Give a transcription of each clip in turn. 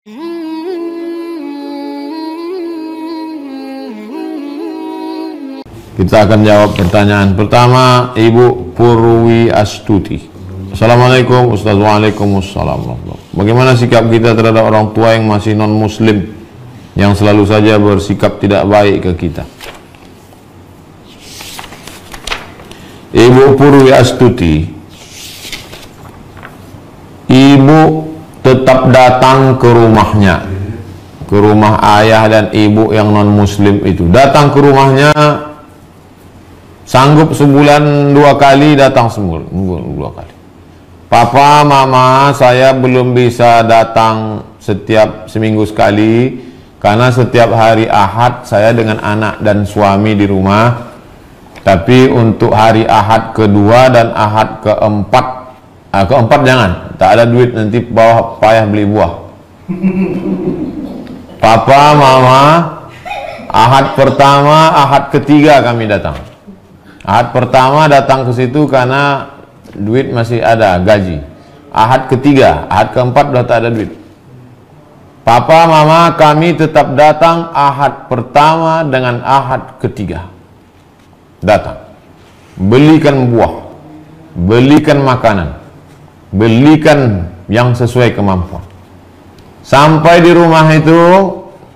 Kita akan jawab pertanyaan pertama, Ibu Purwi Astuti. Assalamualaikum Ustaz. Waalaikumsalam. Bagaimana sikap kita terhadap orang tua yang masih non-muslim, yang selalu saja bersikap tidak baik ke kita? Ibu Purwi Astuti, Ibu tetap datang ke rumahnya, ke rumah ayah dan ibu yang non-muslim itu. Datang ke rumahnya, sanggup sebulan 2 kali datang, sebulan 2 kali. Papa, mama, saya belum bisa datang setiap seminggu sekali, karena setiap hari Ahad saya dengan anak dan suami di rumah. Tapi untuk hari Ahad kedua dan Ahad keempat jangan, tak ada duit, nanti bawah payah beli buah. Papa, mama, Ahad pertama, Ahad ketiga kami datang. Ahad pertama datang ke situ karena duit masih ada, gaji. Ahad ketiga, Ahad keempat sudah tak ada duit. Papa, mama, kami tetap datang Ahad pertama dengan Ahad ketiga. Datang, belikan buah, belikan makanan, belikan yang sesuai kemampuan. Sampai di rumah itu,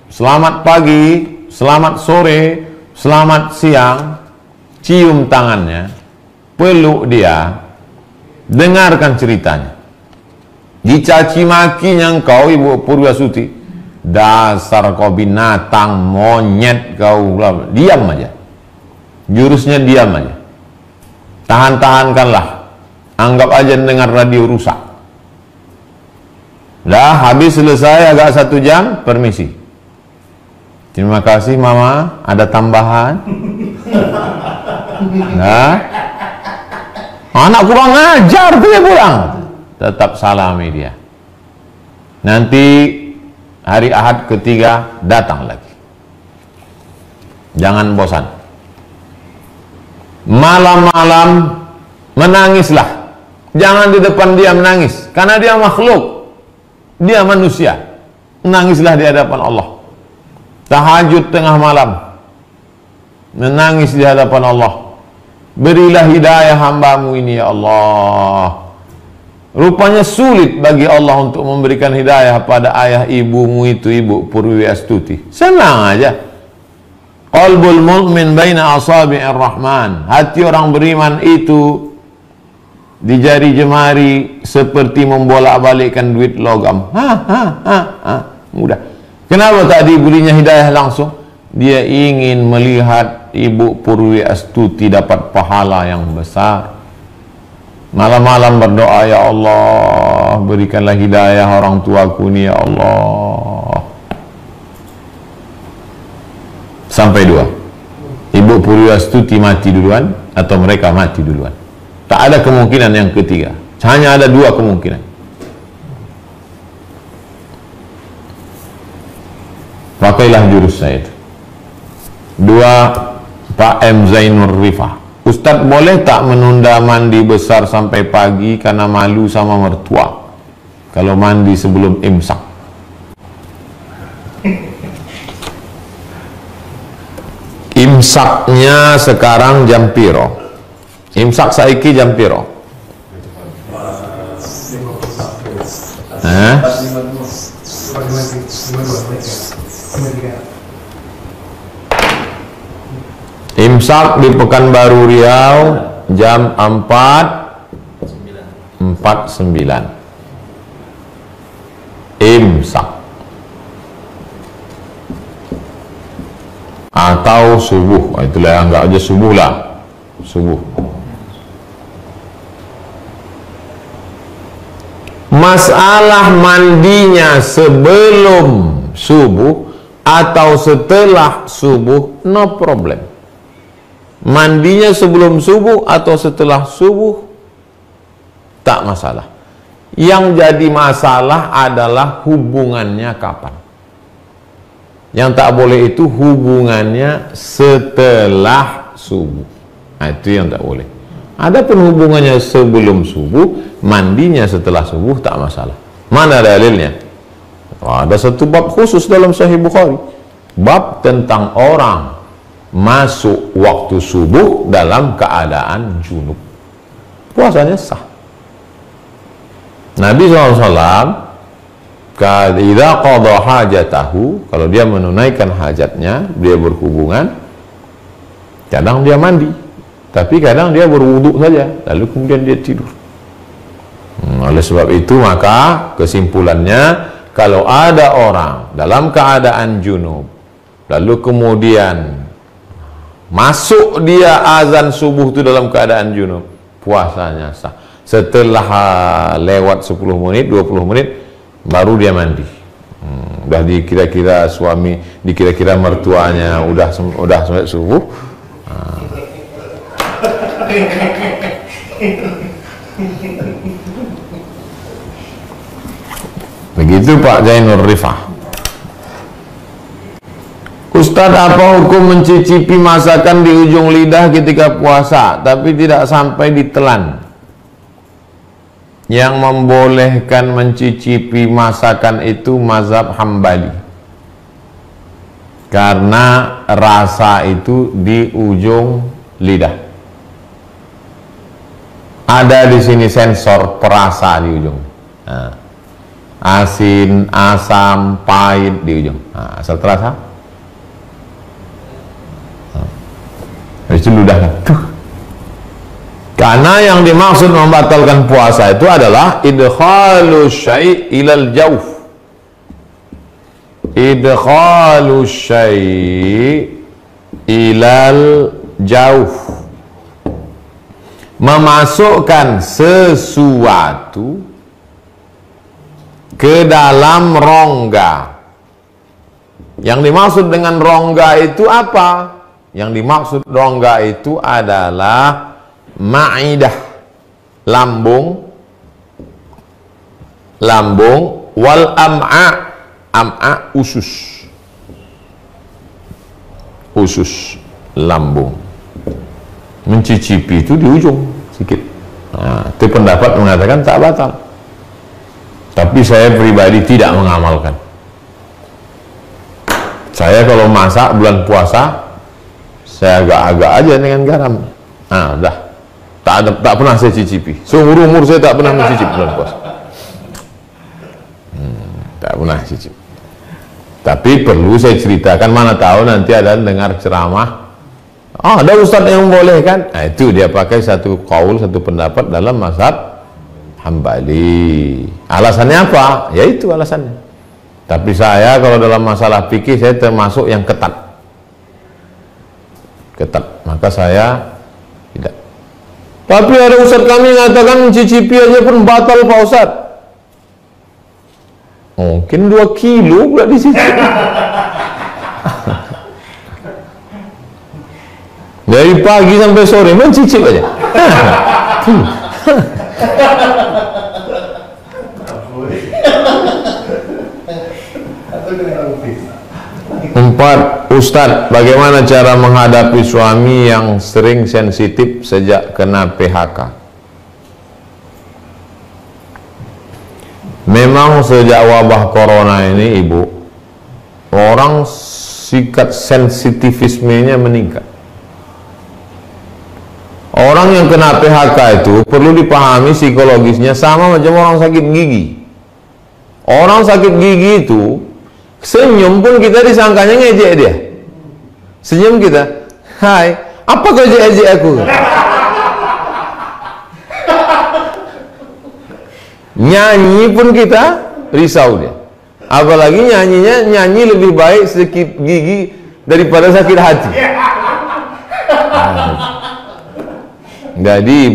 selamat pagi, selamat sore, selamat siang, cium tangannya, peluk dia, dengarkan ceritanya. Dicaci makinya engkau, Ibu Purwi Astuti, dasar kau binatang, monyet kau, diam aja. Jurusnya diam aja. Tahan-tahankanlah. Anggap aja dengar radio rusak. Dah habis selesai agak 1 jam, permisi. Terima kasih mama, ada tambahan. Nah, anak kurang ajar tuh ya pulang. Tetap salami dia. Nanti hari Ahad ketiga datang lagi. Jangan bosan. Malam-malam menangislah. Jangan di depan dia menangis, karena dia makhluk, dia manusia. Menangislah di hadapan Allah. Tahajud tengah malam, menangis di hadapan Allah. Berilah hidayah hambamu ini ya Allah. Rupanya sulit bagi Allah untuk memberikan hidayah pada ayah ibumu itu, Ibu Purwi Astuti. Senang aja. Qalbul mu'min baina asabi'ir rahman. Hati orang beriman itu di jari jemari seperti membolak-balikkan duit logam. Mudah. Kenapa tak diberinya hidayah langsung? Dia ingin melihat Ibu Purwi Astuti dapat pahala yang besar. Malam-malam berdoa, ya Allah, berikanlah hidayah orang tuaku ni ya Allah. Sampai 2. Ibu Purwi Astuti mati duluan atau mereka mati duluan. Tak ada kemungkinan yang ketiga. Hanya ada 2 kemungkinan. Pakailah jurus saya itu. 2, Pak M. Zainur Rifah. Ustadz, boleh tak menunda mandi besar sampai pagi karena malu sama mertua kalau mandi sebelum imsak? Imsaknya sekarang jam piro? Imsak saiki jam piro? Imsak di Pekanbaru Riau jam 4:49. Imsak atau subuh, itulah, anggap aja subuh lah, subuh. Masalah mandinya sebelum subuh atau setelah subuh, no problem. Mandinya sebelum subuh atau setelah subuh tak masalah. Yang jadi masalah adalah hubungannya kapan. Yang tak boleh itu hubungannya setelah subuh. Nah, itu yang tak boleh. Adapun hubungannya sebelum subuh, mandinya setelah subuh tak masalah. Mana dalilnya? Ada satu bab khusus dalam Sahih Bukhari, bab tentang orang masuk waktu subuh dalam keadaan junub, puasanya sah. Nabi SAW idza qada hajatahu, kalau dia menunaikan hajatnya, dia berhubungan, kadang dia mandi, tapi kadang dia berwudu saja, lalu kemudian dia tidur. Oleh sebab itu maka kesimpulannya, kalau ada orang dalam keadaan junub lalu kemudian masuk dia azan subuh itu dalam keadaan junub, puasanya sah. Setelah lewat 10 menit, 20 menit baru dia mandi. Udah dikira-kira suami, dikira-kira mertuanya udah sampai subuh. Begitu Pak Zainur Rifah. Ustadz, apa hukum mencicipi masakan di ujung lidah ketika puasa tapi tidak sampai ditelan? Yang membolehkan mencicipi masakan itu mazhab Hambali, karena rasa itu di ujung lidah. Ada di sini sensor perasa di ujung. Nah, asin, asam, pahit di ujung. Nah, asal terasa. Habis itu ludah. Karena yang dimaksud membatalkan puasa itu adalah idkhalu syai' ilal jauf. Idkhalu syai' ilal jauf, memasukkan sesuatu ke dalam rongga. Yang dimaksud dengan rongga itu apa? Yang dimaksud rongga itu adalah ma'idah, lambung, wal am'a, usus, lambung. Mencicipi itu di ujung sedikit. Nah, itu pendapat mengatakan tak batal. Tapi saya pribadi tidak mengamalkan. Saya kalau masak bulan puasa, saya agak-agak aja dengan garam. Nah, dah. Tak pernah saya cicipi. Seumur umur saya tak pernah mencicipi bulan puasa. Tak pernah cicip. Tapi perlu saya ceritakan, mana tahu nanti ada dengar ceramah. Ada ustadz yang membolehkan. Nah, itu dia pakai satu qaul, satu pendapat dalam mazhab Hambali. Alasannya apa? Ya itu alasannya. Tapi saya kalau dalam masalah fikih, saya termasuk yang ketat. Maka saya tidak. Tapi ada ustadz kami mengatakan mencicipi aja pun batal Pak Ustadz. Mungkin 2 kilo pula dicicip. Dari pagi sampai sore mencicip aja. 4. Ustadz, bagaimana cara menghadapi suami yang sering sensitif sejak kena PHK? Memang sejak wabah corona ini, Ibu, orang sikap sensitivismenya meningkat. Orang yang kena PHK itu perlu dipahami psikologisnya sama macam orang sakit gigi. Orang sakit gigi itu senyum pun kita disangkanya ngejek dia. Senyum kita, hai, apa kau ejek aku? Nyanyi pun kita risau dia. Apalagi nyanyi lebih baik sakit gigi daripada sakit hati. Jadi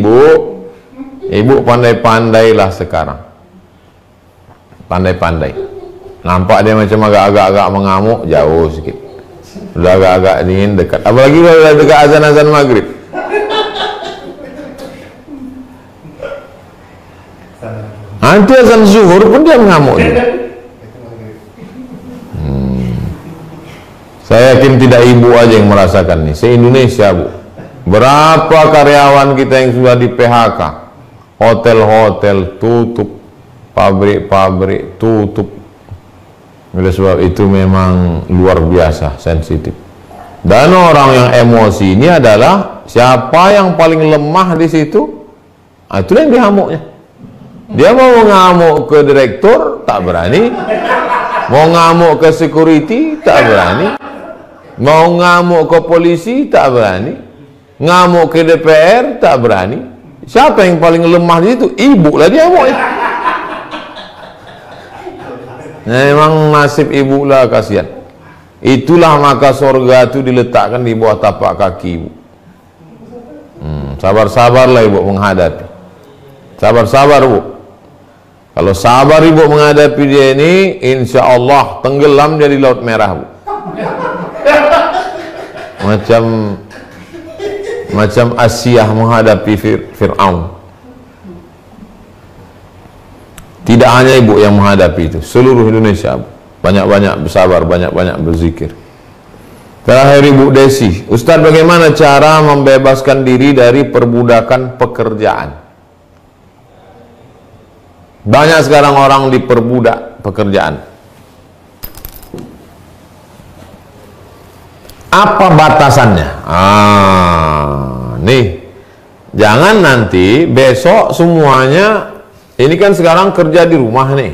ibu pandai-pandailah sekarang. Pandai-pandai. Nampak dia macam agak-agak mengamuk, jauh sikit. Udah agak-agak dingin, dekat. Apalagi kalau udah dekat azan-azan maghrib. Nanti azan zuhur pun dia mengamuk juga. Saya yakin tidak ibu aja yang merasakan nih. Se-Indonesia, Bu. Berapa karyawan kita yang sudah di PHK? Hotel-hotel tutup, pabrik-pabrik tutup. Oleh sebab itu memang luar biasa sensitif. Dan orang yang emosi ini adalah siapa yang paling lemah di situ, itulah yang dihamuknya. Dia mau ngamuk ke direktur, tak berani. Mau ngamuk ke security, tak berani. Mau ngamuk ke polisi, tak berani. Ngamuk ke DPR, tak berani. Siapa yang paling lemah di situ? Ibu lah dia mau. Memang nasib ibu lah, kasihan. Itulah maka surga itu diletakkan di bawah tapak kaki ibu. Sabar-sabarlah ibu menghadapi. Sabar-sabar bu. Kalau sabar ibu menghadapi dia ini, insya Allah tenggelam dia di Laut Merah bu. Macam Asiyah menghadapi Fir'aun. Tidak hanya ibu yang menghadapi itu, seluruh Indonesia banyak-banyak bersabar, banyak-banyak berzikir. Terakhir Ibu Desi, Ustadz, bagaimana cara membebaskan diri dari perbudakan pekerjaan? Banyak sekarang orang diperbudak pekerjaan. Apa batasannya? Nih, jangan nanti besok semuanya. Ini kan sekarang kerja di rumah nih.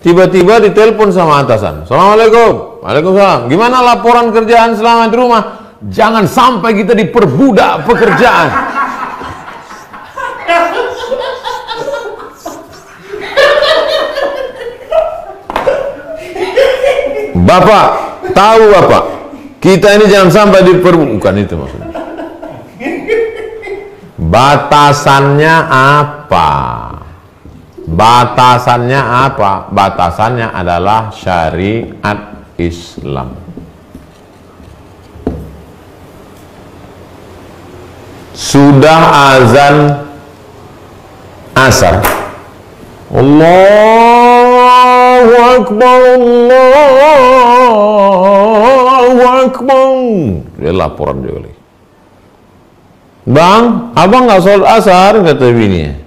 Tiba-tiba ditelepon sama atasan. Assalamualaikum. Waalaikumsalam. Gimana laporan kerjaan selama di rumah? Jangan sampai kita diperbudak pekerjaan. Bapak, tahu Bapak, kita ini jangan sampai diperbudak. Bukan itu maksudnya. Batasannya apa? Batasannya apa? Batasannya adalah syariat Islam. Sudah azan asar, Allahu Akbar, Allahu Akbar. Dia laporan juga lagi. Bang, abang nggak sholat asar, kata bininya.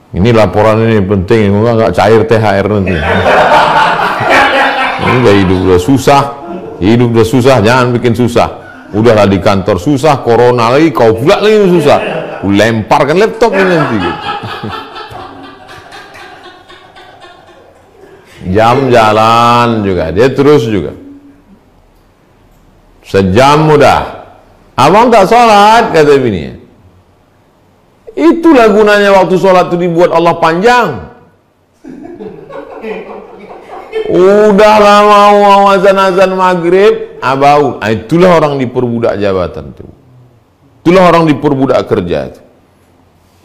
Ini laporan ini penting, nggak cair THR nanti. Ini udah hidup udah susah, jangan bikin susah. Udahlah di kantor susah, corona lagi, kau pula lagi susah. Lemparkan laptop ini nanti. Gitu. Jam jalan juga, dia terus juga. Sejam udah. Abang tak sholat, kata bininya. Itulah gunanya waktu sholat itu dibuat Allah panjang. Udah lama mau azan-azan maghrib, abau. Itulah orang diperbudak jabatan itu. Itulah orang diperbudak kerja itu.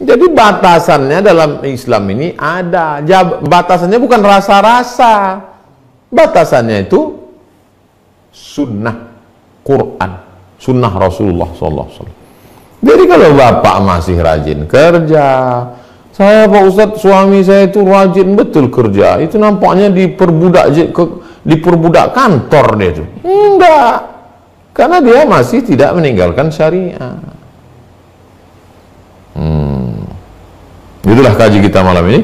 Jadi batasannya dalam Islam ini ada. Batasannya bukan rasa-rasa. Batasannya itu sunnah Quran, sunnah Rasulullah SAW. Jadi kalau bapak masih rajin kerja, saya Pak Ustadz, suami saya itu rajin betul kerja, itu nampaknya diperbudak kantor dia itu. Enggak, karena dia masih tidak meninggalkan syariat. Itulah kaji kita malam ini.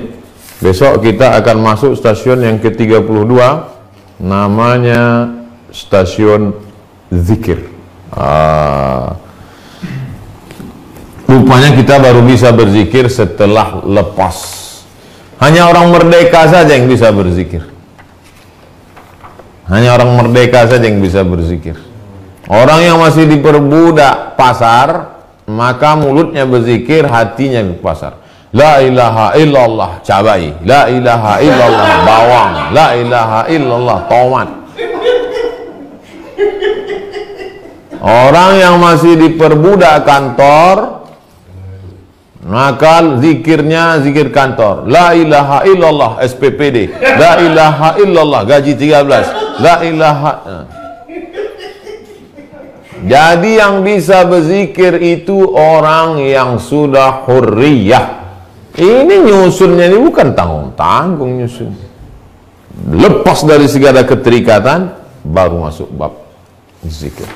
Besok kita akan masuk stasiun yang ke-32, namanya stasiun zikir. Rupanya kita baru bisa berzikir setelah lepas. Hanya orang merdeka saja yang bisa berzikir. Hanya orang merdeka saja yang bisa berzikir. Orang yang masih diperbudak pasar, maka mulutnya berzikir, hatinya di pasar. La ilaha illallah cabai, la ilaha illallah bawang, la ilaha illallah tomat. Orang yang masih diperbudak kantor, maka zikirnya zikir kantor. La ilaha illallah SPPD, la ilaha illallah gaji 13, la ilaha. Jadi yang bisa berzikir itu orang yang sudah hurriyah. Ini nyusunnya ini bukan tanggung-tanggung nyusun. Lepas dari segala keterikatan, baru masuk bab zikir.